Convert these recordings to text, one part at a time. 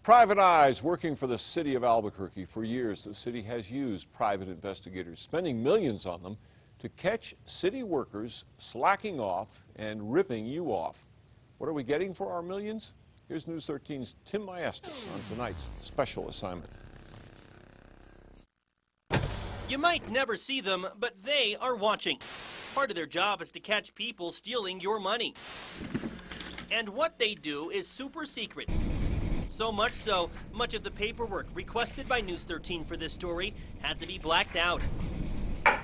Private eyes working for the city of Albuquerque. For years, the city has used private investigators, spending millions on them to catch city workers slacking off and ripping you off. What are we getting for our millions? Here's News 13's Tim Maestas on tonight's special assignment. You might never see them, but they are watching. Part of their job is to catch people stealing your money. And what they do is super secret. So much of the paperwork requested by News 13 for this story had to be blacked out.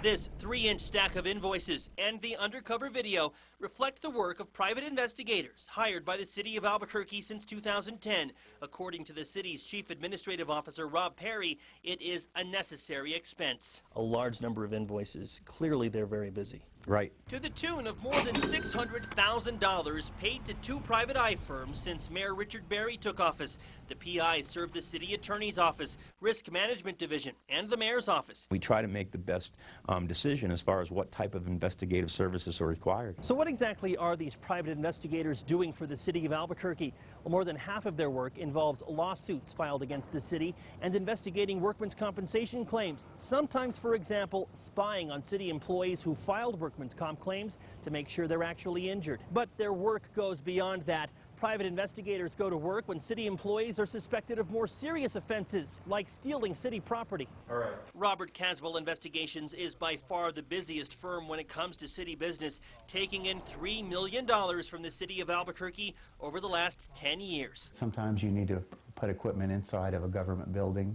This 3-inch stack of invoices and the undercover video reflect the work of private investigators hired by the city of Albuquerque since 2010. According to the city's chief administrative officer, Rob Perry, it is a necessary expense. A large number of invoices. Clearly, they're very busy. Right. To the tune of more than $600,000 paid to 2 private eye firms since Mayor Richard Berry took office. The PIs serve the city attorney's office, risk management division, and the mayor's office. We try to make the best decision as far as what type of investigative services are required. So what exactly are these private investigators doing for the city of Albuquerque? Well, more than half of their work involves lawsuits filed against the city and investigating workmen's compensation claims. Sometimes, for example, spying on city employees who filed workmen's comp claims to make sure they're actually injured. But their work goes beyond that. Private investigators go to work when city employees are suspected of more serious offenses, like stealing city property. All right. Robert Caswell Investigations is by far the busiest firm when it comes to city business, taking in $3 million from the city of Albuquerque over the last 10 years. Sometimes you need to put equipment inside of a government building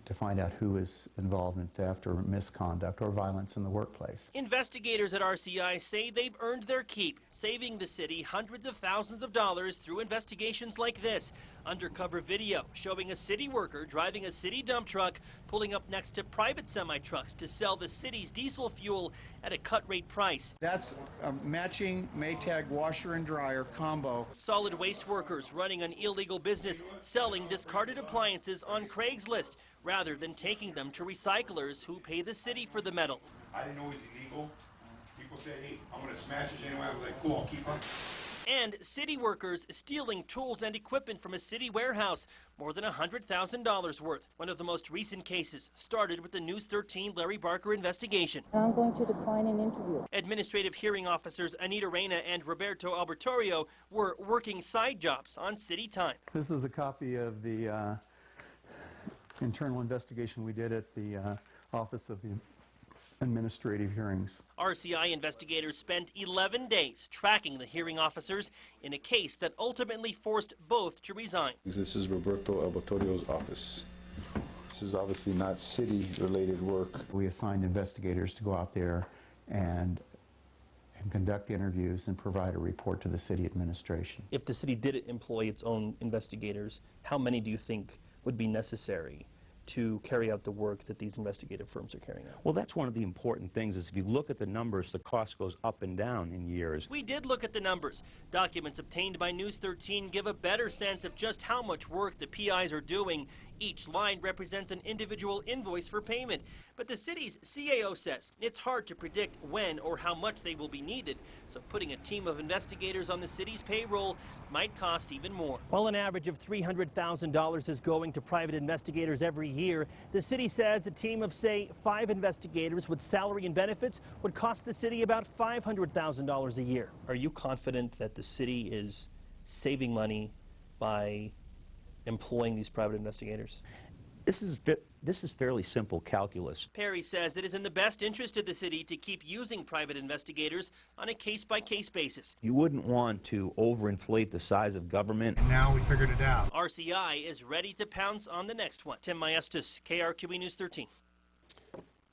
to find out who is involved in theft or misconduct or violence in the workplace. Investigators at RCI say they've earned their keep, saving the city hundreds of thousands of dollars through investigations like this. Undercover video showing a city worker driving a city dump truck pulling up next to private semi-trucks to sell the city's diesel fuel at a cut-rate price. That's a matching Maytag washer and dryer combo. Solid waste workers running an illegal business selling discarded appliances on Craigslist rather than taking them to recyclers who pay the city for the metal. I didn't know it was illegal. People said, hey, I'm going to smash it anyway. I was like, cool, I'll keep it. And city workers stealing tools and equipment from a city warehouse, more than $100,000 worth. One of the most recent cases started with the News 13 Larry Barker investigation. I'm going to decline an interview. Administrative hearing officers Anita Reyna and Roberto Albertorio were working side jobs on city time. This is a copy of the internal investigation we did at the Office of the Administrative Hearings. RCI investigators spent 11 days tracking the hearing officers in a case that ultimately forced both to resign. This is Roberto Albertorio's office. This is obviously not city-related work. We assigned investigators to go out there and conduct interviews and provide a report to the city administration. If the city did employ its own investigators, how many do you think would be necessary to carry out the work that these investigative firms are carrying out? Well, that's one of the important things is if you look at the numbers, the cost goes up and down in years. We did look at the numbers. Documents obtained by News 13 give a better sense of just how much work the PIs are doing. Each line represents an individual invoice for payment. But the city's CAO says it's hard to predict when or how much they will be needed. So putting a team of investigators on the city's payroll might cost even more. While an average of $300,000 is going to private investigators every year, the city says a team of, say, 5 investigators with salary and benefits would cost the city about $500,000 a year. Are you confident that the city is saving money by employing these private investigators? This is fairly simple calculus. Perry says it is in the best interest of the city to keep using private investigators on a case-by-case basis. You wouldn't want to overinflate the size of government. And now we figured it out. RCI is ready to pounce on the next one. Tim Maestas, KRQE News 13.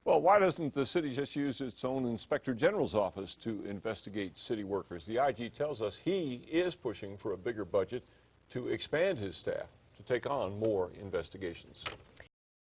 Well, why doesn't the city just use its own inspector general's office to investigate city workers? The IG tells us he is pushing for a bigger budget to expand his staff to take on more investigations.